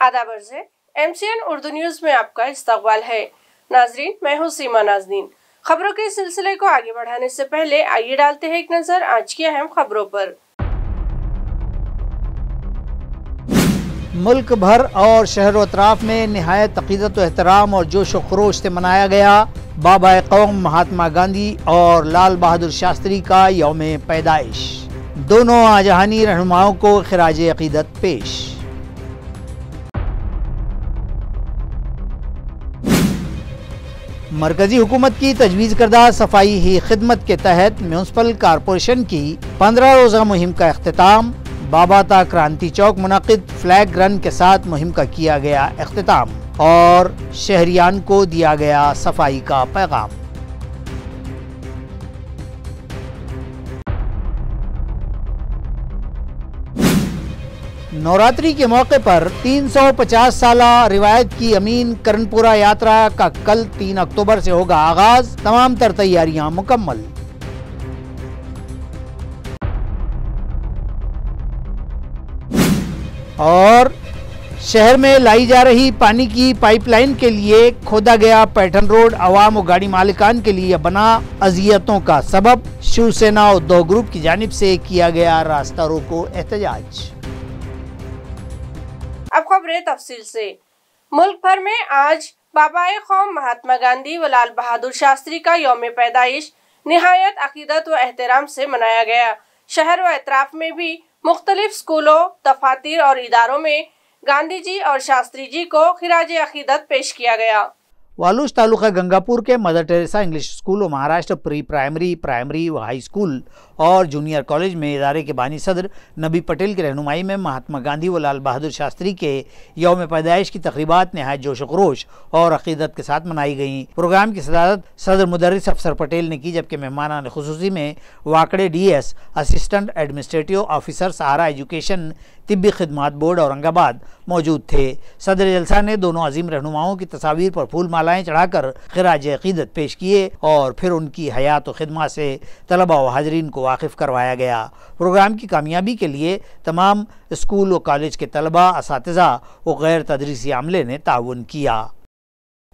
आदाब अर्ज़ MCN Urdu news में आपका इस्तकबाल है। नाजरीन, मैं हूँ सीमा नाज़नीन। खबरों के सिलसिले को आगे बढ़ाने से पहले आइए डालते हैं एक नज़र आज की अहम खबरों पर। मुल्क भर और शहर व अतराफ में निहायत अक़ीदत व एहतराम और जोश व खरोश से मनाया गया बाबा कौम महात्मा गांधी और लाल बहादुर शास्त्री का यौम पैदाइश। दोनों आजहानी रहनुमाओं को खिराज अक़ीदत पेश। मरकजी हुकूमत की तजवीज़ करदा सफाई ही खिदमत के तहत म्यूनसिपल कॉरपोरेशन की 15 रोज़ा मुहिम का अख्तिताम। बाबाता क्रांति चौक मुनक़िद फ्लैग रन के साथ मुहिम का किया गया अख्तिताम और शहरियान को दिया गया सफाई का पैगाम। नवरात्रि के मौके पर 350 साला रिवायत की अमीन कर्णपुरा यात्रा का कल 3 अक्टूबर से होगा आगाज। तमाम तर तैयारियां मुकम्मल। और शहर में लाई जा रही पानी की पाइपलाइन के लिए खोदा गया पैटर्न रोड अवाम व गाड़ी मालिकान के लिए बना अजियतों का सबब। शिवसेना उद्योग ग्रुप की जानिब से किया गया रास्ता रोको एहतजाज। अब खबरें तफसील से। मुल्क भर में आज बाबा कौम महात्मा गांधी व लाल बहादुर शास्त्री का यौम पैदाइश निहायत अकीदत व एहतराम से मनाया गया। शहर व अतराफ में भी मुख्तलिफ स्कूलों, दफातर और इदारों में गांधी जी और शास्त्री जी को खिराज अकीदत पेश किया गया। वालूज तालुका गंगापुर के मदर टेरेसा इंग्लिश स्कूल और महाराष्ट्र प्री प्राइमरी, प्राइमरी व हाई स्कूल और जूनियर कॉलेज में इदारे के बानी सदर नबी पटेल की रहनुमाई में महात्मा गांधी व लाल बहादुर शास्त्री के यौम पैदाइश की तकरीबात नहायत जोश खरोश और अकीदत के साथ मनाई गईं। प्रोग्राम की सदारत सदर मुदर्रिस अफसर पटेल ने की, जबकि मेहमान खुसूसी में Wakde DS assistant administrative officer सहारा एजुकेशन तिब्बी खिदमात बोर्ड औरंगाबाद मौजूद थे। सदर जलसा ने दोनों अजीम रहनुमाओं की तस्वीर पर फूल मालाएं चढ़ाकर खिराज अकीदत पेश किए और फिर उनकी हयात व खिदमत से तलबा व हाजरीन को वाकिफ करवाया गया। प्रोग्राम की कामयाबी के लिए तमाम स्कूल व कॉलेज के तलबा, असातिज़ा व गैर तदरीसी अमले ने ताउन किया।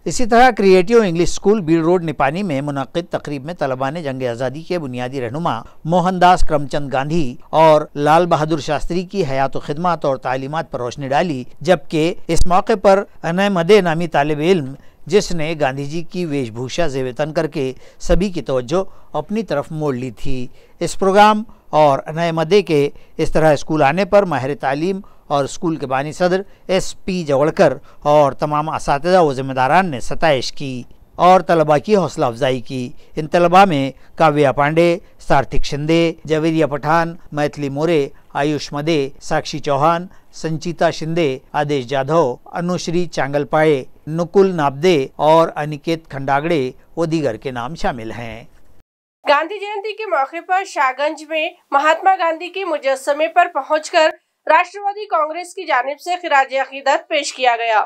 इसी तरह creative English school Beed road Nipani में मुनक़िद तकरीब में तलबा ने जंग आज़ादी के बुनियादी रहनुमा मोहनदास करमचंद गांधी और लाल बहादुर शास्त्री की हयात व खिदमत और तालीमात पर रोशनी डाली, जबकि इस मौके पर अनमदे नामी तालिब इल्म जिसने गांधी जी की वेशभूषा ज़ेब-ए-तन करके सभी की तवज्जो अपनी तरफ मोड़ ली थी। इस प्रोग्राम और अनमदे के इस तरह स्कूल आने पर माहिर तालीम और स्कूल के बानी सदर SP जवड़कर और तमाम असातिज़ा व ज़िम्मेदारान ने सताइश की और तलबा की हौसला अफजाई की। इन तलबा में काव्या पांडे, सार्थिक शिंदे, जवेरिया पठान, मैथिली मोरे, आयुष मदे, साक्षी चौहान, संचिता शिंदे, आदेश जाधव, अनुश्री चांगलपाए, नुकुल नाबदे और अनिकेत खंडागड़े व दीगर के नाम शामिल हैं। गांधी जयंती के मौके पर शाहगंज में महात्मा गांधी के मुजस्समे पर पहुंचकर राष्ट्रवादी कांग्रेस की जानिब से खिराज अकीदत पेश किया गया।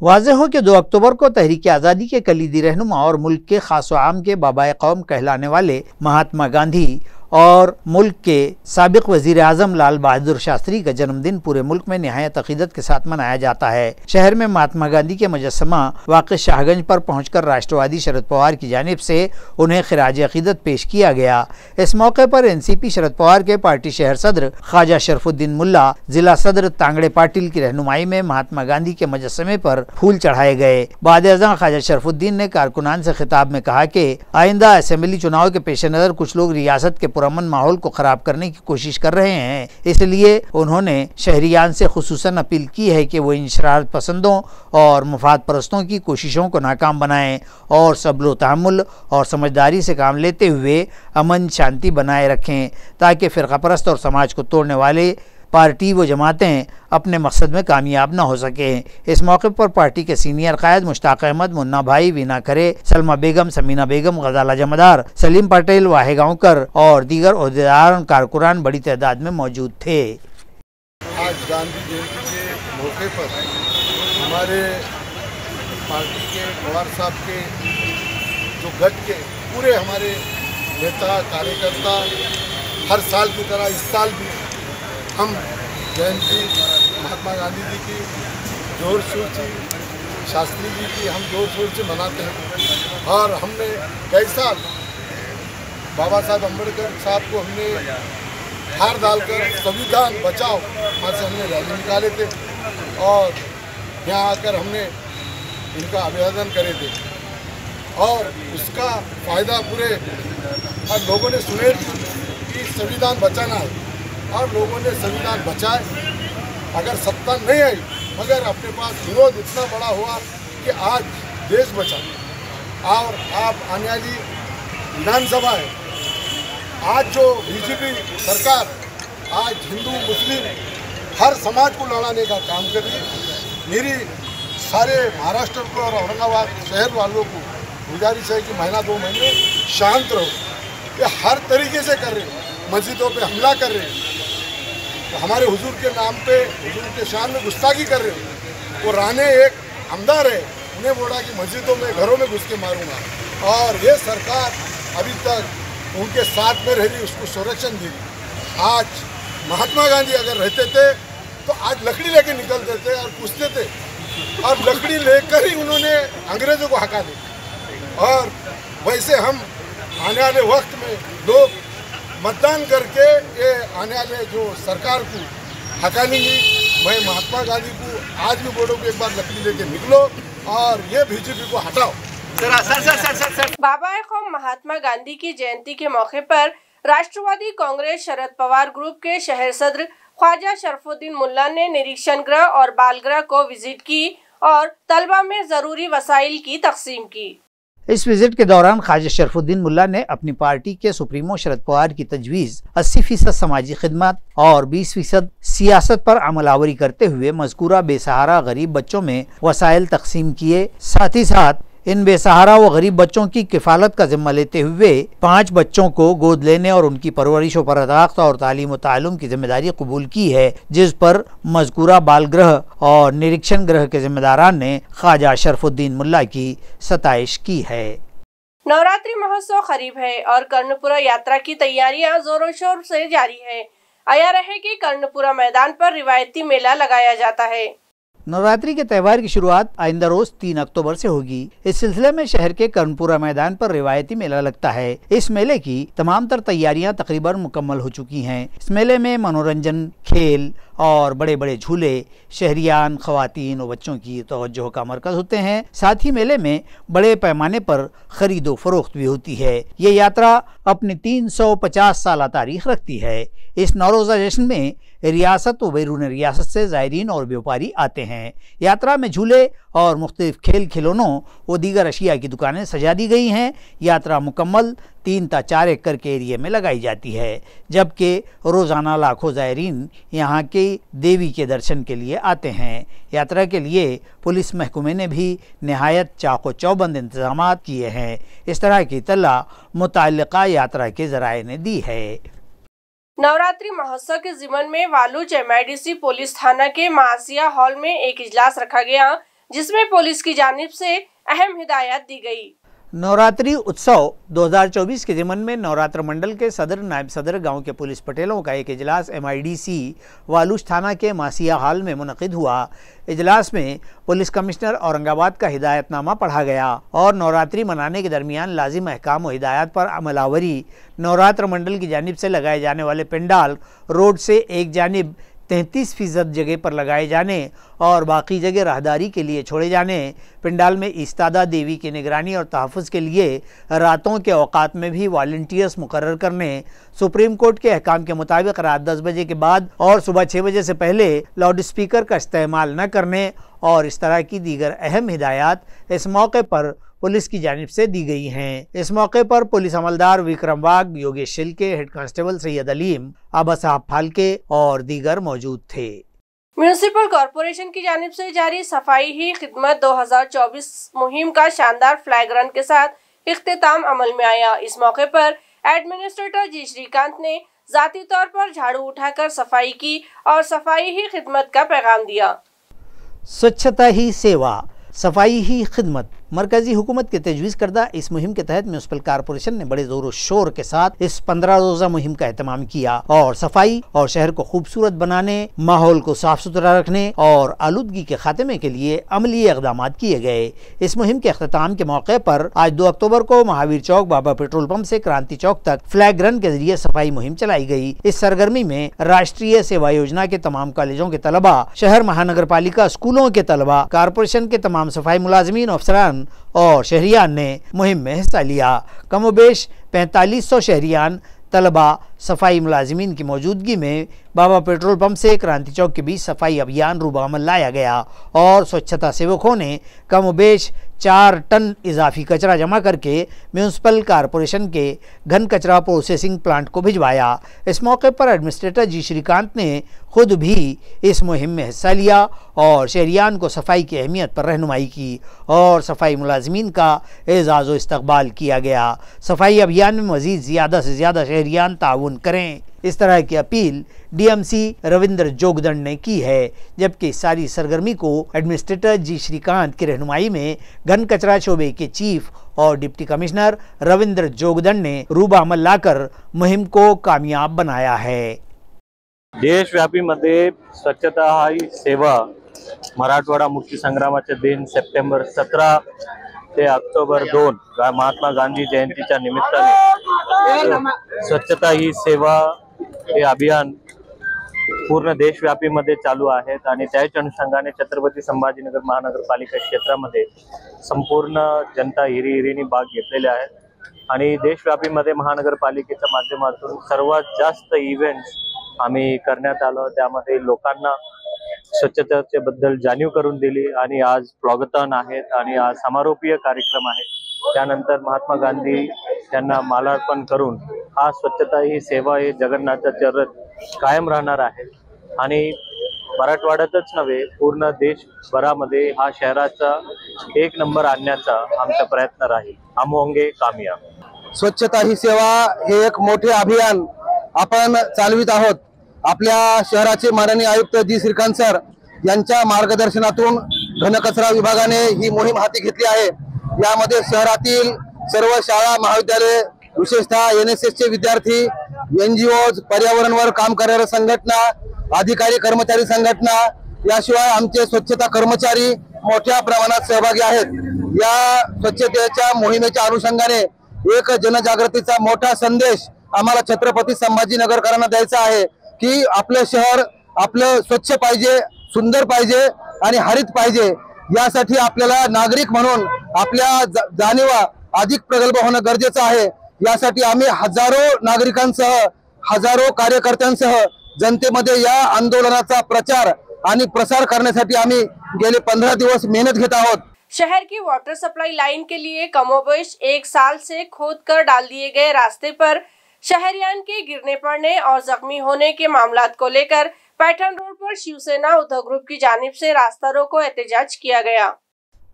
वाज़ेह हो कि 2 अक्टूबर को तहरीक आज़ादी के कलीदी रहनुमा और मुल्क के खास व आम के बाबा कौम कहलाने वाले महात्मा गांधी और मुल्क के साबिक वज़ीर आज़म लाल बहादुर शास्त्री का जन्मदिन पूरे मुल्क में निहायत अकीदत के साथ मनाया जाता है। शहर में महात्मा गांधी के मुजस्समा वाक़ शाहगंज पर पहुंचकर राष्ट्रवादी शरद पवार की जानिब से उन्हें खिराज अकीदत पेश किया गया। इस मौके पर NCP शरद पवार के पार्टी शहर सदर ख्वाजा शरफुद्दीन मुल्ला, जिला सदर तांगड़े पाटिल की रहनुमाई में महात्मा गांधी के मुजस्समे पर फूल चढ़ाए गए। बाद-ए-आज़म ख्वाजा शरफुद्दीन ने कारकुनान से खिताब में कहा कि आइंदा असेंबली चुनाव के पेश नज़र कुछ लोग रियासत के पुरअमन माहौल को खराब करने की कोशिश कर रहे हैं, इसलिए उन्होंने शहरियान से खुसूसन अपील की है कि वो इन शरारत पसंदों और मुफाद परस्तों की कोशिशों को नाकाम बनाएं और सबलो तहम्मुल और समझदारी से काम लेते हुए अमन शांति बनाए रखें, ताकि फ़िरका परस्त और समाज को तोड़ने वाले पार्टी व जमातें अपने मकसद में कामयाब न हो सकें। इस मौके पर पार्टी के सीनियर कायद मुश्ताक अहमद, मुन्ना भाई, वीना खरे, सलमा बेगम, समीना बेगम, गजाला जमादार, सलीम पटेल, वाहे गांवकर और दीगर ओहदेदार कारकुनान बड़ी तादाद में मौजूद थे। आज गांधी जयंती के मौके पर हमारे पार्टी के पवार साहब के जो गठ के पूरे हमारे नेता कार्यकर्ता हर साल की तरह इस साल भी हम जयंती महात्मा गांधी जी की जोर शोर से शास्त्री जी की हम जोर शोर से मनाते हैं। और हमने कई साल बाबा साहब अम्बेडकर साहब को हमने हार डालकर संविधान बचाओ वहाँ से हमने रैली निकाले थे और यहाँ आकर हमने इनका अभिवादन करे थे और उसका फ़ायदा पूरे और लोगों ने सुने कि संविधान बचाना है और लोगों ने संविधान बचाए। अगर सत्ता नहीं आई मगर अपने पास विरोध इतना बड़ा हुआ कि आज देश बचा। और आप आने वाली विधानसभा है, आज जो बीजेपी सरकार आज हिंदू मुस्लिम हर समाज को लड़ाने का काम कर रही है। मेरी सारे महाराष्ट्र को और औरंगाबाद शहर वालों को गुजारिश है कि महीना 2 महीने शांत रहो। ये हर तरीके से कर रहे हैं, मस्जिदों पे हमला कर रहे हैं, तो हमारे हुजूर के नाम पे हुजूर के शान में गुस्ताखी कर रहे हैं। वो राणे एक आमदार है, उन्हें बोला कि मस्जिदों में घरों में घुस के मारूंगा और ये सरकार अभी तक उनके साथ में रह रही, उसको संरक्षण दी। आज महात्मा गांधी अगर रहते थे तो आज लकड़ी लेके निकलते थे और पूछते थे और लकड़ी लेकर ही उन्होंने अंग्रेजों को हका दी। और वैसे हम आने वाले वक्त में लोग मतदान करके ये आने वाले जो सरकार को हकानेंगे। मैं महात्मा गांधी को आज भी बोलूँ कि एक बार लकड़ी लेके निकलो और ये बीजेपी को हटाओ। बाबा कौम महात्मा गांधी की जयंती के मौके पर राष्ट्रवादी कांग्रेस शरद पवार ग्रुप के शहर सदर ख्वाजा शरफुद्दीन मुल्ला ने निरीक्षण गृह और बाल गृह को विजिट की और तलबा में जरूरी वसाइल की तकसीम की। इस विजिट के दौरान ख्वाजा शरफुद्दीन मुल्ला ने अपनी पार्टी के सुप्रीमो शरद पवार की तजवीज़ 80% समाजी खिदमत और 20% सियासत पर अमलावरी करते हुए मज़कूरा बेसहारा गरीब बच्चों में वसाइल तकसीम किए। साथ ही साथ इन बेसहारा व गरीब बच्चों की किफ़ालत का जिम्मा लेते हुए 5 बच्चों को गोद लेने और उनकी परवरिश व परदाख्त और तालीम व ताल्लुम की जिम्मेदारी कबूल की है, जिस पर मज़कूरा बाल गृह और निरीक्षण गृह के जिम्मेदारान ने ख्वाजा शरफुद्दीन मुल्ला की सताइश की है। नवरात्रि महोत्सव करीब है और कर्णपुरा यात्रा की तैयारियां जोरों शोर से जारी है। आया रहे कि कर्णपुरा मैदान पर रिवायती मेला लगाया जाता है। नवरात्रि के त्यौहार की शुरुआत आइंदा रोज 3 अक्टूबर से होगी। इस सिलसिले में शहर के कर्णपुरा मैदान पर रिवायती मेला लगता है। इस मेले की तमाम तर तैयारियां तकरीबन मुकम्मल हो चुकी हैं। इस मेले में मनोरंजन, खेल और बड़े बड़े झूले शहरियान, खवातीन और बच्चों की तवज्जो का मरकज होते हैं। साथ ही मेले में बड़े पैमाने पर खरीदो फरोख्त भी होती है। ये यात्रा अपनी 350 साल तारीख रखती है। इस नौरोज़ा जश्न में रियासत व बैरून रियासत से ज़ायरीन और व्यापारी आते हैं। यात्रा में झूले और मुख्तलिफ खेल खिलौनों व दीगर अशिया की दुकानें सजा दी गई हैं। यात्रा मुकम्मल 3 ता 4 एकड़ के एरिए में लगाई जाती है, जबकि रोज़ाना लाखों ज़ायरीन यहाँ के देवी के दर्शन के लिए आते हैं। यात्रा के लिए पुलिस महकमे ने भी नहायत चाको चौबंद इंतजाम किए हैं। इस तरह की इत्तला मुतअल्लिका यात्रा के ज़राए ने दी है। नवरात्रि महोत्सव के ज़िमन में वालूज MIDC पुलिस थाना के मासिया हॉल में एक इजलास रखा गया, जिसमें पुलिस की जानिब से अहम हिदायत दी गई। नवरात्रि उत्सव 2024 के ज़िमन में नवरात्र मंडल के सदर, नायब सदर, गांव के पुलिस पटेलों का एक इजलास MIDC वालूज थाना के मासिया हॉल में मुनक़िद हुआ। इजलास में पुलिस कमिश्नर औरंगाबाद का हिदायतनामा पढ़ा गया और नवरात्रि मनाने के दरमियान लाजिम अहकाम व हिदायत पर अमलावरी, नवरात्र मंडल की जानिब से लगाए जाने वाले पंडाल रोड से एक जानिब 33% जगह पर लगाए जाने और बाकी जगह राहदारी के लिए छोड़े जाने, पंडाल में इस्तादा देवी की निगरानी और तहफ़्फ़ुज़ के लिए रातों के औकात में भी वॉलंटियर्स मुकर्रर करने, सुप्रीम कोर्ट के अहकाम के मुताबिक रात 10 बजे के बाद और सुबह 6 बजे से पहले लाउड स्पीकर का इस्तेमाल न करने और इस तरह की दीगर अहम हिदायत इस मौके पर पुलिस की जानिब से दी गई हैं। इस मौके पर पुलिस अमलदार विक्रम वाघ, योगेश शिल्के, हेड कांस्टेबल सैयद अलीम, आबा साहब फाल्के और दीगर मौजूद थे। म्यूनिसिपल कॉरपोरेशन की जानिब से जारी सफाई ही खिदमत 2024 मुहिम का शानदार फ्लैग रन के साथ इख्तिताम अमल में आया। इस मौके पर एडमिनिस्ट्रेटर जी श्रीकांत ने जाती तौर पर झाड़ू उठाकर सफाई की और सफाई ही खिदमत का पैगाम दिया। स्वच्छता ही सेवा, सफाई ही खिदमत मरकजी हुकूमत के तजवीज़ करदा इस मुहिम के तहत म्यूनसिपल कारपोरेशन ने बड़े जोर शोर के साथ इस 15 रोज़ा मुहिम का एहतमाम किया और सफाई और शहर को खूबसूरत बनाने, माहौल को साफ सुथरा रखने और आलूदगी के खात्मे के लिए अमली इक़दाम किए गए। इस मुहिम के अख्ताम के मौके पर आज 2 अक्टूबर को महावीर चौक बाबा पेट्रोल पंप से क्रांति चौक तक फ्लैग रन के जरिए सफाई मुहिम चलाई गई। इस सरगर्मी में राष्ट्रीय सेवा योजना के तमाम कॉलेजों के तलबा, शहर महानगर पालिका स्कूलों के तलबा, कारपोरेशन के तमाम सफाई मुलाजमीन, अफसरान और शहरियान ने मुहिम में हिस्सा लिया। कमोबेश 4500 शहरियान, तलबा, सफाई मुलाजमीन की मौजूदगी में बाबा पेट्रोल पंप से क्रांति चौक के बीच सफाई अभियान रूबामल लाया गया और स्वच्छता सेवकों ने कमोबेश 4 टन इजाफी कचरा जमा करके म्यूनसिपल कारपोरेशन के घन कचरा प्रोसेसिंग प्लांट को भिजवाया। इस मौके पर एडमिनिस्ट्रेटर जी श्रीकांत ने खुद भी इस मुहिम में हिस्सा लिया और शहरियान को सफाई की अहमियत पर रहनुमाई की और सफाई मुलाजमीन का एजाज़ व इस्तकबाल किया गया। सफाई अभियान में मज़ीद ज़्यादा से ज़्यादा शहरियान ताउन करें, इस तरह की अपील डीएमसी रविंद्र जोगदंड ने की है। जबकि सारी सरगर्मी को एडमिनिस्ट्रेटर जी श्रीकांत की रहनुमाई में घन कचरा शोबे के चीफ और डिप्टी कमिश्नर रविंद्र जोगदंड ने रूबामल लाकर मुहिम को कामयाब बनाया है। देशव्यापीमध्ये स्वच्छता ही सेवा मराठवाडा मुक्ती संग्रामाचे दिन सप्टेंबर 17 ते ऑक्टोबर 2 महात्मा गांधी जयंतीच्या निमित्ताने स्वच्छता ही सेवा हे अभियान पूर्ण देशव्यापीमध्ये चालू आहेत आणि त्याच अनुषंगाने छत्रपती संभाजीनगर महानगरपालिका क्षेत्रामध्ये संपूर्ण जनता हिरीने भाग घेतलेले आहेत आणि देशव्यापीमध्ये महानगरपालिकेच्या माध्यमातून सर्वात जास्त इव्हेंट्स आम्ही करण्यात आलो। त्यामध्ये लोकांना स्वच्छतेचे बद्दल जाणीव करून दिली आणि आज प्लॉगथॉन आहेत आणि आज समारोपीय कार्यक्रम आहे। त्यानंतर महात्मा गांधी यांना मालार्पण करून हा स्वच्छता ही सेवा हे जगन्नाथाचे रथ कायम राहणार आहे आणि मराठवाड्यातच नव्हे पूर्ण देशभरामध्ये हा शहराचा 1 नंबर आणण्याचा आमचा प्रयत्न राहील। हम होंगे कामयाब। स्वच्छता ही सेवा हे एक मोठे अभियान आपण चालवित आहोत। आपल्या शहराचे माननीय आयुक्त जी श्रीकांत सर यांच्या मार्गदर्शनातून घनकचरा विभागाने ही मोहीम हाती घेतली आहे। यामध्ये शहरातील सर्व शाळा, महाविद्यालय, विशेषतः NSS चे विद्यार्थी, NGOज, पर्यावरणवर काम करणाऱ्या संघटना, अधिकारी कर्मचारी संघटना, याशिवाय आमचे स्वच्छता कर्मचारी मोठ्या प्रमाणात सहभागी आहेत। या स्वच्छतेच्या मोहिमेच्या अनुषंगाने एक जनजागृतीचा मोठा संदेश आम्हाला छत्रपती संभाजीनगरकरांना द्यायचा आहे की आपले शहर आपलं स्वच्छ पाहिजे, सुंदर पाहिजे आणि हरित पाहिजे। यासाठी आपल्याला नागरिक म्हणून आपल्या जाणीवा अधिक प्रगल्भ होणं गरजेचं आहे। यासाठी आम्ही हजारो नागरिकांसह, हजारो कार्यकर्त्यांसह जनतेमध्ये या आंदोलनाचा प्रचार आणि प्रसार करण्यासाठी आम्ही गेले 15 दिवस मेहनत घेत आहोत। शहर की वाटर सप्लाई लाइन के लिए कमोबेश 1 साल से खोदकर डाल दिए गए रास्ते पर शहरियान के गिरने पड़ने और जख्मी होने के मामलात को लेकर पैठन रोड पर शिवसेना उद्धव ग्रुप की जानिब से रास्ता रोको एहतजाज किया गया।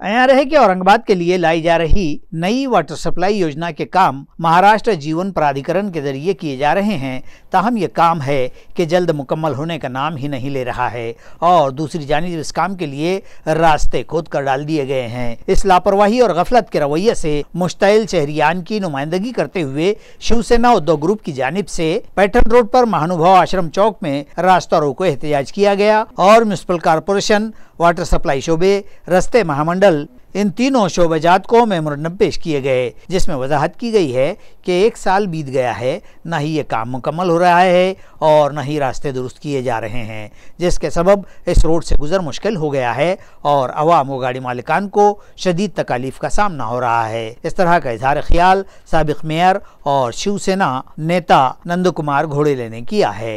यहाँ रहे कि औरंगाबाद के लिए लाई जा रही नई वाटर सप्लाई योजना के काम महाराष्ट्र जीवन प्राधिकरण के जरिए किए जा रहे हैं, ताहम ये काम है कि जल्द मुकम्मल होने का नाम ही नहीं ले रहा है और दूसरी जानिब इस काम के लिए रास्ते खोद कर डाल दिए गए हैं। इस लापरवाही और गफलत के रवैये से मुश्तइल शहरियान की नुमाइंदगी करते हुए शिवसेना उद्धव ग्रुप की जानिब से पैठन रोड पर महानुभाव आश्रम चौक में रास्ता रोको एहतजाज किया गया और म्यूनसिपल कारपोरेशन, वाटर सप्लाई शोबे, रस्ते महामंडल, इन तीनों शोबेजात को मेमोरेंडम पेश किए गए, जिसमें वजाहत की गई है कि 1 साल बीत गया है, न ही ये काम मुकम्मल हो रहा है और न ही रास्ते दुरुस्त किए जा रहे हैं, जिसके सबब इस रोड से गुजर मुश्किल हो गया है और अवाम व गाड़ी मालिकान को शदीद तकालीफ का सामना हो रहा है। इस तरह का इजहार ख्याल साबिक मेयर और शिवसेना नेता नंद कुमार घोडेले ने किया है।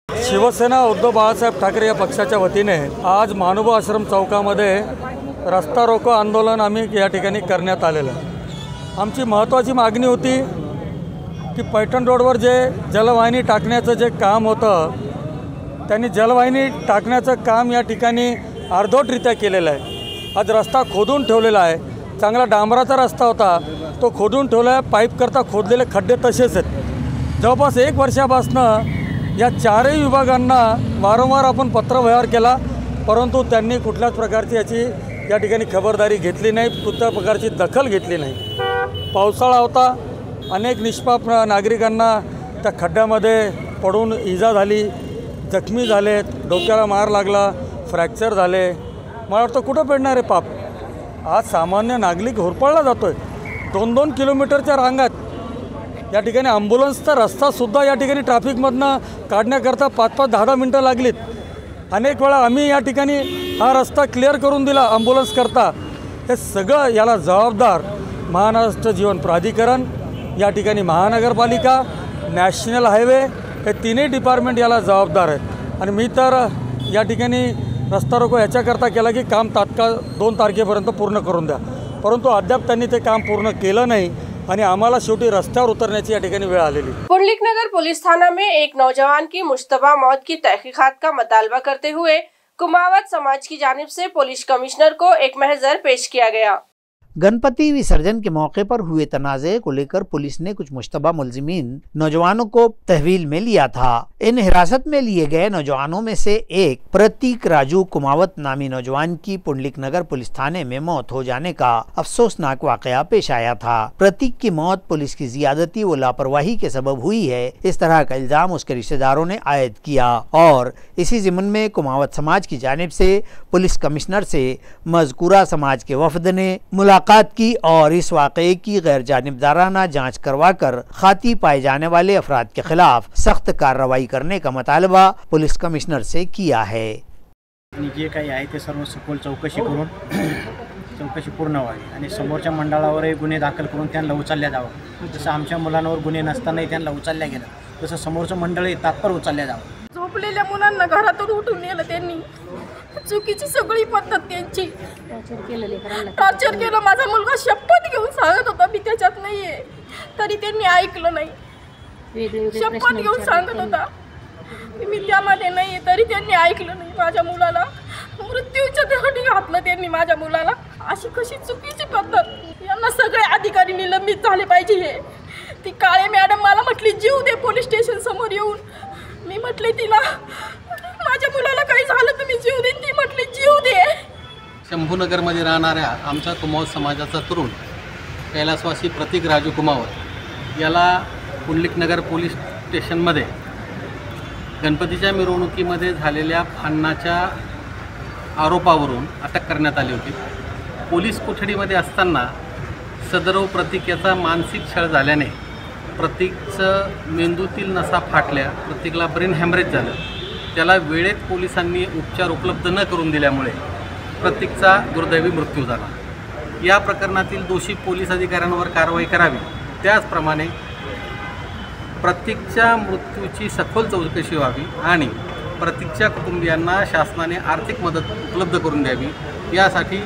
शिवसेना उद्धव बाळासाहेब ठाकरे या पक्षाच्या वतीने आज महानुभाव आश्रम चौकामध्ये रस्ता रोको आंदोलन आम्ही या ठिकाणी करण्यात आलेलं आहे। आमची महत्त्वाची मागणी होती की पैठण रोडवर जे जलवाहिनी टाकण्याचं जे काम होतं, त्यांनी जलवाहिनी टाकण्याचं काम या ठिकाणी अर्धवटरित्या केलेलं आहे। आज रस्ता खोदून ठेवलेला आहे, चांगला डांबराचा रस्ता होता, तो खोदून ठेवला आहे, पाईपकरता खोदलेले खड्डे तसेच आहेत। जवळपास 1 वर्षापासून या 4ही विभागांना वारंवार आपण पत्रव्यवहार केला, परंतु त्यांनी कुठल्याच प्रकारची याची या ठिकाणी खबरदारी घेतली नाही, कुठल्या प्रकारची दखल घेतली नाही। पावसाळा होता, अनेक निष्पाप नागरिकांना त्या खड्ड्यामध्ये पडून इजा झाली, जखमी झालेत, डोक्याला मार लागला, फ्रॅक्चर झाले। मला वाटतं कुठं पेडणार आहे पाप? आज सामान्य नागरिक होरपळला जातो आहे 2-2 किलोमीटरच्या रांगात। या ठिकाणी ॲम्ब्युलन्सचा रस्तासुद्धा या ठिकाणी ट्रॅफिकमधनं काढण्याकरता 5-5, 10-10 मिनटं लागलीत। अनेक वेळा आम्ही या ठिकाणी हा रस्ता क्लिअर करून दिला ॲम्ब्युलन्स करता। हे सगळं याला जबाबदार महाराष्ट्र जीवन प्राधिकरण, या ठिकाणी महानगरपालिका, नॅशनल हायवे, हे तिन्ही डिपार्टमेंट याला जबाबदार आहेत। आणि मी तर या ठिकाणी रस्ता रोको याच्याकरता केला की काम तात्काळ 2 तारखेपर्यंत पूर्ण करून द्या, परंतु अद्याप त्यांनी ते काम पूर्ण केलं नाही आणि आम्हाला शेवटी रस्त्यावर उतरण्याची या ठिकाणी वेळ आलेली। पुंडलिक नगर पुलिस थाना में एक नौजवान की मुश्तबा मौत की तहकीकात का मुतालबा करते हुए कुमावत समाज की जानिब से पुलिस कमिश्नर को एक महजर पेश किया गया। गणपति विसर्जन के मौके पर हुए तनाज़े को लेकर पुलिस ने कुछ मुश्तबा मुलजिमीन नौजवानों को तहवील में लिया था। इन हिरासत में लिए गए नौजवानों में से एक प्रतीक राजू कुमावत नामी नौजवान की पुंडलिक नगर पुलिस थाने में मौत हो जाने का अफसोसनाक वाकया पेश आया था। प्रतीक की मौत पुलिस की जियादती व लापरवाही के सबब हुई है, इस तरह का इल्जाम उसके रिश्तेदारों ने आयद किया और इसी ज़िम्न में कुमावत समाज की जानिब से पुलिस कमिश्नर से मज़कूरा समाज के वफद ने मुलाकात की और इस वाक़े की गैर जानिबदाराना जाँच करवाकर खाती पाए जाने वाले अफराद के खिलाफ सख्त कार्रवाई करने का मुतालबा पुलिस कमिश्नर से किया है। जे काही आहे ते सर्व सखोल चौकशी करून चौकशी पूर्ण व्हावी आणि समोरच्या मंडळावरही गुन्हे दाखल करून त्यांना उचलल्या जावं। जसं आमच्या मुलांवर गुन्हे नसतानाही त्यांना उचलल्या गेलं, तसं समोरचं मंडळही तात्पर उचलल्या जावं। झोपलेल्या मुलांना घरातून उठून नेलं त्यांनी, चुकीची सगळी पद्धत त्यांची, टॉर्चर केलं। माझा मुलगा शपथ घेऊन सांगत होता मी त्याच्यात नाहीये, तरी त्यांनी ऐकलं नाही। शपथ घेऊन सांगत होता की मी त्यामध्ये नाहीये, तरी त्यांनी ऐकलं नाही। माझ्या मुलाला मृत्यूच्या देहाटी घातलं त्यांनी माझ्या मुलाला। अशी कशी चुकीची पद्धत? यांना सगळे अधिकारी निलंबित झाले पाहिजे। हे ती काळे मॅडम मला म्हटली जीव दे पोलीस स्टेशन समोर येऊन। मी म्हटले तिला माझ्या मुलाला काही झालं तर मी जीव देईन, ती म्हटली जीव दे। शंभूनगरमध्ये राहणाऱ्या आमच्या कुमावत समाजाचा तरुण कैलासवासी प्रतीक राजू कुमावत याला पुंडलिक नगर पोलीस स्टेशनमध्ये गणपतीच्या मिरवणुकीमध्ये झालेल्या फान्नाच्या आरोपावरून अटक करण्यात आली होती। पोलीस कोठडीमध्ये असताना सदरव प्रतीक याचा मानसिक छळ झाल्याने प्रतीकचं मेंदूतील नसा फाटल्या, प्रतीकला ब्रेन हॅमरेज झालं। त्याला वेळेत पोलिसांनी उपचार उपलब्ध न करून दिल्यामुळे प्रतीकचा दुर्दैवी मृत्यू झाला। या प्रकरणातील दोषी पोलीस अधिकाऱ्यांवर कारवाई करावी, त्याचप्रमाणे प्रतीकच्या मृत्यूची सखोल चौकशी व्हावी आणि प्रतीकच्या कुटुंबियांना शासनाने आर्थिक मदत उपलब्ध करून द्यावी, यासाठी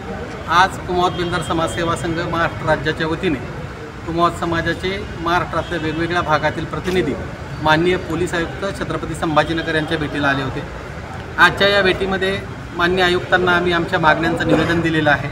आज कुमावत बेंदर समाजसेवा संघ महाराष्ट्र राज्याच्या वतीने कुमावत समाजाचे महाराष्ट्रातल्या वेगवेगळ्या भागातील प्रतिनिधी माननीय पोलीस आयुक्त छत्रपती संभाजीनगर यांच्या भेटीला आले होते। आजच्या या भेटीमध्ये माननीय आयुक्तांना आम्ही आमच्या मागण्यांचं निवेदन दिलेलं आहे।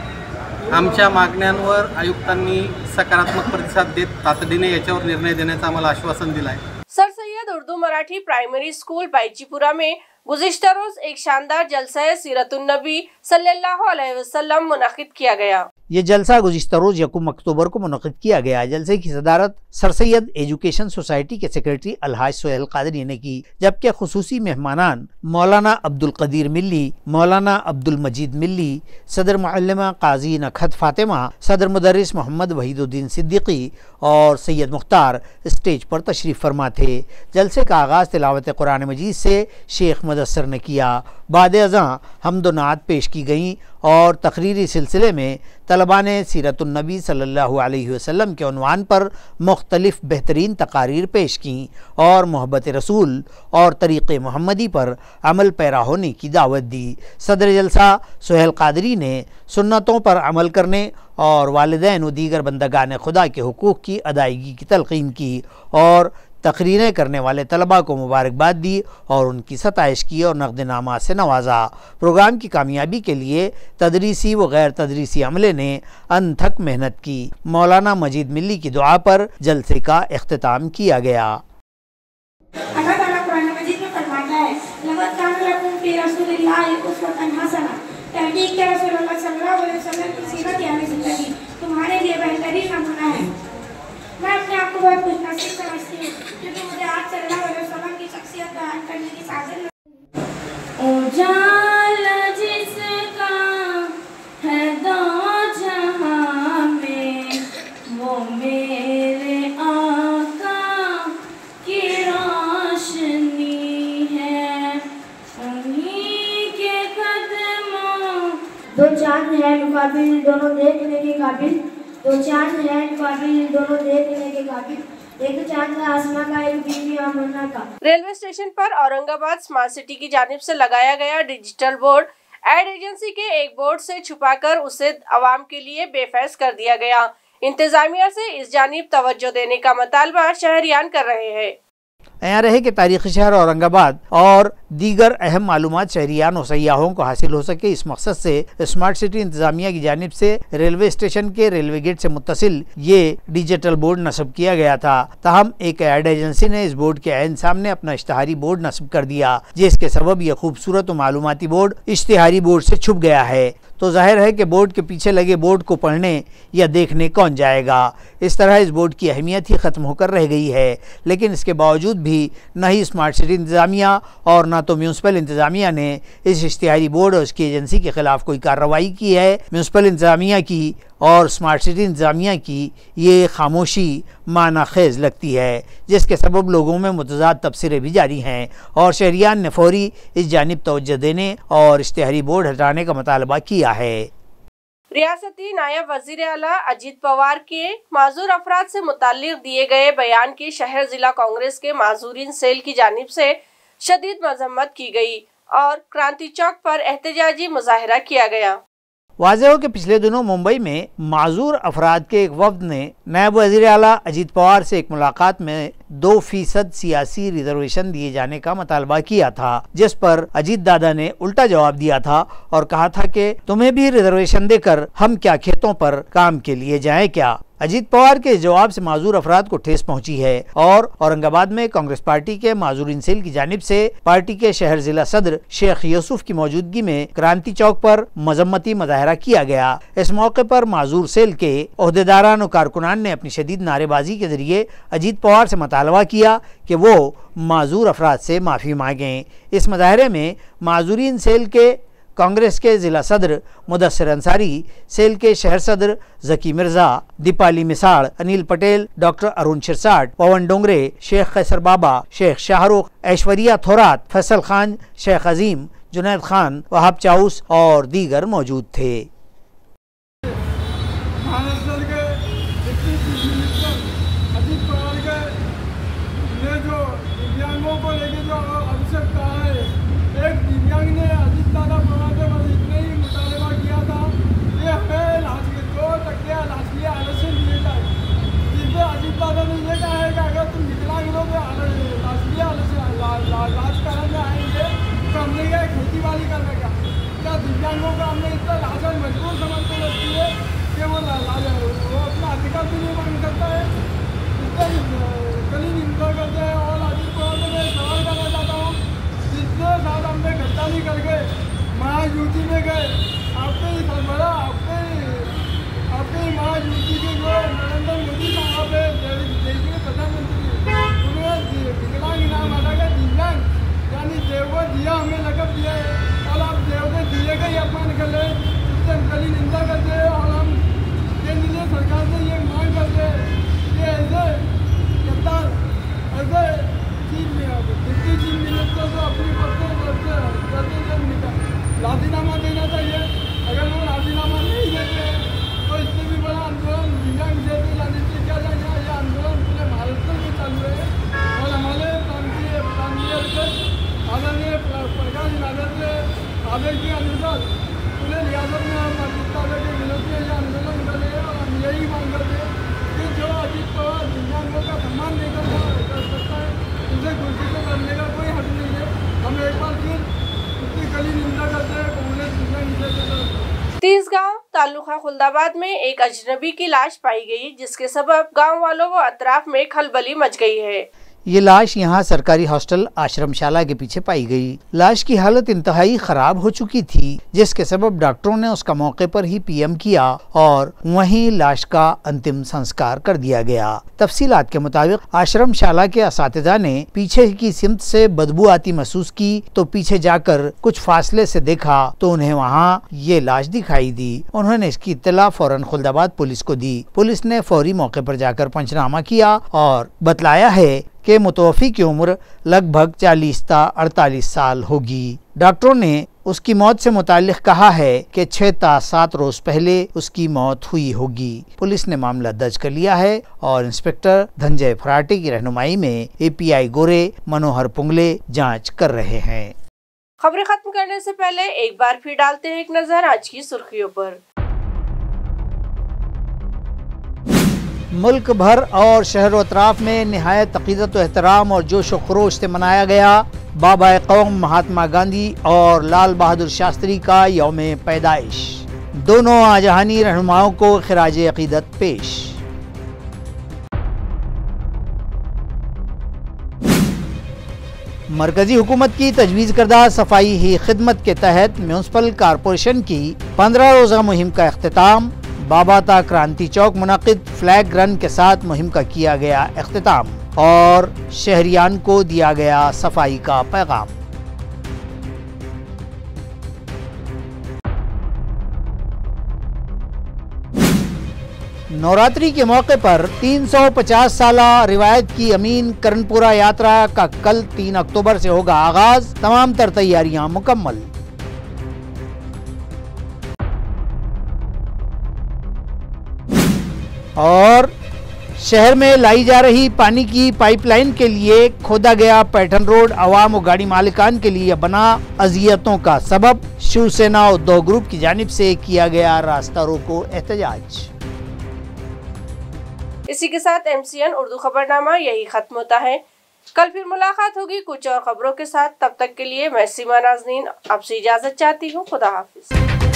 आमच्या मागण्यांवर आयुक्तांनी सकारात्मक प्रतिसाद देत तातडीने याच्यावर निर्णय देण्याचं आम्हाला आश्वासन दिलं आहे। Sir Syed Urdu Marathi primary school Baichipura में गुज़िश्ता रोज एक शानदार जलसा सीरतुन नबी सल्लल्लाहु अलैहि वसल्लम मुनक़िद किया गया। ये जलसा गुज़िश्ता रोज 1 अक्टूबर को मुनक़िद किया गया। जलसे की सदारत सर सैयद एजुकेशन सोसाइटी के सेक्रेटरी अलहाज सोहेल कादरी ने की, जबकि खुसूसी मेहमानान मौलाना अब्दुल कदीर मिल्ली, मौलाना अब्दुल मजीद मिल्ली, सदर मुअल्लिमा काजी नखत फातिमा, सदर मुदर्रिस मोहम्मद वहीदुद्दीन सिद्दीकी और सैयद मुख्तार स्टेज पर तशरीफ़ फरमा थे। जलसे का आगाज़ तिलावत कुरान मजीद से शेख मुदस्सर ने किया। बाद अज़ां हम्द व नात पेश की गईं और तकरीरी सिलसिले में तलबा ने सीरतुन नबी सल्लल्लाहु अलैहि वसल्लम के उन्वान पर मुख्तलिफ बेहतरीन तकारीर पेश की और मोहब्बत रसूल और तरीक़े मोहम्मदी पर अमल पैरा होने की दावत दी। सदर जलसा सोहेल कादरी ने सुन्नतों पर अमल करने और वालिदैन व दीगर बंदगान खुदा के हुकूक़ की अदायगी की तलक़ीन की और तकरीरें करने वाले तलबा को मुबारकबाद दी और उनकी सताइश की और नक़द-ए-नामा से नवाजा। प्रोग्राम की कामयाबी के लिए तदरीसी व गैर तदरीसी अमले ने अनथक मेहनत की। मौलाना मजीद मिल्ली की दुआ पर जलसे का इख्तिताम किया गया। अल्लाह ताला कुरान मजीद में फरमाता है, लक़द कान लकुम फ़ी रसूलिल्लाहि उस्वतुन हसना, नबी के रसूलुल्लाह सल्लल्लाहु अलैहि वसल्लम की सीरत यानी जिंदगी तुम्हारे लिए बेहतरीन नमूना है। मैं अपने आप को बहुत खुशनसीब समझती हूँ क्योंकि मुझे आज सल्लल्लाहु अलैहि वसल्लम की शख्सियत बयान करने की साजिश उजाला जिसका है दो जहां में वो मेरे आका की रोशनी है, उन्हीं के कदमों। दो चांद है मुकाबिल दोनों देखने के काबिल, दो चांद है मुकाबिल दोनों देखने के काबिल, एक चांद का आसमां का एक बीवी आमना का। रेलवे स्टेशन पर औरंगाबाद स्मार्ट सिटी की जानिब से लगाया गया डिजिटल बोर्ड एड एजेंसी के एक बोर्ड से छुपाकर उसे आवाम के लिए बेफैज कर दिया गया। इंतजामिया से इस जानिब तवज्जो देने का मुतालबा शहरियान कर रहे हैं। यहाँ रहे कि तारीखी शहर औरंगाबाद और दीगर अहम मालूमात शहरियान और सयाहों को हासिल हो सके, इस मकसद से स्मार्ट सिटी इंतजामिया की जानिब से रेलवे स्टेशन के रेलवे गेट से मुत्तसिल ये डिजिटल बोर्ड नस्ब किया गया था। ताहम एक एड एजेंसी ने इस बोर्ड के ऐन सामने अपना इश्तिहारी बोर्ड नस्ब कर दिया, जिसके सबब यह खूबसूरत और मालूमाती बोर्ड इश्तिहारी बोर्ड से छुप गया है। तो जाहिर है कि बोर्ड के पीछे लगे बोर्ड को पढ़ने या देखने कौन जाएगा। इस तरह इस बोर्ड की अहमियत ही ख़त्म होकर रह गई है। लेकिन इसके बावजूद भी न ही स्मार्ट सिटी इंतज़ामिया और न तो म्यूनसिपल इंतज़ामिया ने इस इश्तिहारी बोर्ड और उसकी एजेंसी के ख़िलाफ़ कोई कार्रवाई की है। म्यूनसिपल इंतज़ामिया की और स्मार्ट सिटी इंतज़ामिया की ये खामोशी माना खेज़ लगती है, जिसके सबब लोगों में मुतज़ाद तबसरे भी जारी हैं और शहरियान ने फौरी इस जानिब तवज्जो देने और इश्तिहारी बोर्ड हटाने का मुतालबा किया है। रियासती नायब वज़ीर आला अजीत पवार के माजूर अफराद से मुताल्लिक़ दिए गए बयान की शहर जिला कांग्रेस के माजूरीन सेल की जानिब से शदीद मजम्मत की गई और क्रांति चौक पर एहतजाजी मुजाहिरा किया गया। वाज़ेह हो कि पिछले दिनों मुंबई में माजूर अफराद के एक वफ्द ने नायब वज़ीर आला अजीत पवार से एक मुलाकात में 2% सियासी रिजर्वेशन दिए जाने का मुतालबा किया था, जिस पर अजीत दादा ने उल्टा जवाब दिया था और कहा था कि तुम्हें भी रिजर्वेशन देकर हम क्या खेतों पर काम के लिए जाएं क्या। अजीत पवार के जवाब से माजूर अफराद को ठेस पहुंची है और औरंगाबाद में कांग्रेस पार्टी के माजूरीन सेल की जानिब से पार्टी के शहर जिला सदर शेख यूसुफ की मौजूदगी में क्रांति चौक पर मजम्मती मुजाहरा किया गया। इस मौके पर माजूर सेल के ओहदेदारान और कारकुनान ने अपनी शदीद नारेबाजी के जरिए अजीत पवार से मुतालबा किया कि वो माजूर अफराद से माफ़ी मांगें। इस मुजाहरे में माजूरीन सेल के कांग्रेस के ज़िला सदर मुदस्सिर अंसारी, सेल के शहर सदर जकी मिर्ज़ा, दीपाली मिसाड़, अनिल पटेल, डॉक्टर अरुण शिरसाट, पवन डोंगरे, शेख कैसर बाबा, शेख शाहरुख, ऐश्वर्या थोरात, फैसल खान, शेख अजीम, जुनैद खान, वहाब चाउस और दीगर मौजूद थे। दिव्यांगों का हमने इतना लाचार मजबूर समझते लगती है कि वो अपना अधिकार भी नहीं मांग सकता है, इतना गली निंदा करते हैं। और अजीत पवार से मैं सवाल करना चाहता हूँ, जितने साल हमने गद्दारी करके महायुति में गए, आपके ही सरबरा आपके ही महायुति के जो नरेंद्र मोदी साहब है, देश के प्रधानमंत्री, उन्हें विकलांग इनाम आता है। दिव्यांग यानी देवो दिया हमें लकब दिया है और आप देव के दिए का ही अपमान कर रहे हैं, इससे हम कली निंदा करते हैं और हम केंद्रीय सरकार से ये मांग करते हैं कि ऐसे गद्दार ऐसे डिप्टी चीफ मिनिस्टर को अपनी पद से राजीनामा देना चाहिए। अगर वो राजीनामा नहीं देते हैं तो इससे भी बड़ा आंदोलन दिव्यांग जैसे राजनीति किया जाएगा। यह आंदोलन पूरे महाराष्ट्र में चालू है और हमारे प्रांतीय आदरणीय प्रकाश राजद के आदेश के अनुसार पूरे रियासत में हम अजीत दादा के विरोध में यह आंदोलन कर रहे हैं और हम यही मांग करते हैं कि जो अजीत पवार दिव्यांगों का सम्मान नहीं कर सकता है, उसे कुर्सी से करने का कोई हक नहीं है। हम एक बार फिर उसकी कड़ी निंदा करते हैं कांग्रेस दिव्यांग। तीसगांव तालुका खुलदाबाद में एक अजनबी की लाश पाई गई, जिसके सबब गांव वालों व अतराफ में खलबली मच गई है। ये लाश यहाँ सरकारी हॉस्टल आश्रमशाला के पीछे पाई गई। लाश की हालत इंतहाई खराब हो चुकी थी, जिसके सबब डॉक्टरों ने उसका मौके पर ही पीएम किया और वहीं लाश का अंतिम संस्कार कर दिया गया। तफसीलात के मुताबिक आश्रमशाला के असातिज़ा ने पीछे की सिमत से बदबू आती महसूस की तो पीछे जाकर कुछ फासले से देखा तो उन्हें वहाँ ये लाश दिखाई दी। उन्होंने इसकी इत्तला फौरन खुल्दाबाद पुलिस को दी। पुलिस ने फौरी मौके पर जाकर पंचनामा किया और बतलाया है कि मुतवफ़ी की उम्र लगभग 40 से 48 साल होगी। डॉक्टरों ने उसकी मौत से मुताल्लिक़ कहा है कि 6 से 7 रोज पहले उसकी मौत हुई होगी। पुलिस ने मामला दर्ज कर लिया है और इंस्पेक्टर धनंजय फराटे की रहनुमाई में API गोरे मनोहर पुंगले जांच कर रहे हैं। खबरें खत्म करने से पहले एक बार फिर डालते हैं एक नजर आज की सुर्खियों पर। मुल्क भर और शहर व अतराफ में निहायत अक़ीदत व एहतराम और जोश व खरोश से मनाया गया बाबा कौम महात्मा गांधी और लाल बहादुर शास्त्री का यौम पैदाइश। दोनों आजहानी रहनुमाओं को खिराज अक़ीदत पेश। मरकजी हुकूमत की तजवीज़ करदा सफाई ही खिदमत के तहत म्यूनसिपल कॉरपोरेशन की 15 रोज़ा मुहिम का अख्तिताम। बाबा ता क्रांति चौक मुनक़िद फ्लैग रन के साथ मुहिम का किया गया अख्तिताम और शहरियान को दिया गया सफाई का पैगाम। नवरात्रि के मौके पर 350 साला रिवायत की अमीन कर्णपुरा यात्रा का कल 3 अक्टूबर से होगा आगाज। तमाम तर तैयारियां मुकम्मल। और शहर में लाई जा रही पानी की पाइपलाइन के लिए खोदा गया पैटर्न रोड अवाम और गाड़ी मालिकान के लिए बना अजियतों का सबब। शिवसेना उद्धव ग्रुप की जानिब से किया गया रास्ता रोको एहतजाज। इसी के साथ MCN उर्दू खबरनामा यही खत्म होता है। कल फिर मुलाकात होगी कुछ और खबरों के साथ। तब तक के लिए मैं सीमा नाज़नीन आपसे इजाजत चाहती हूँ। खुदा हाफिज।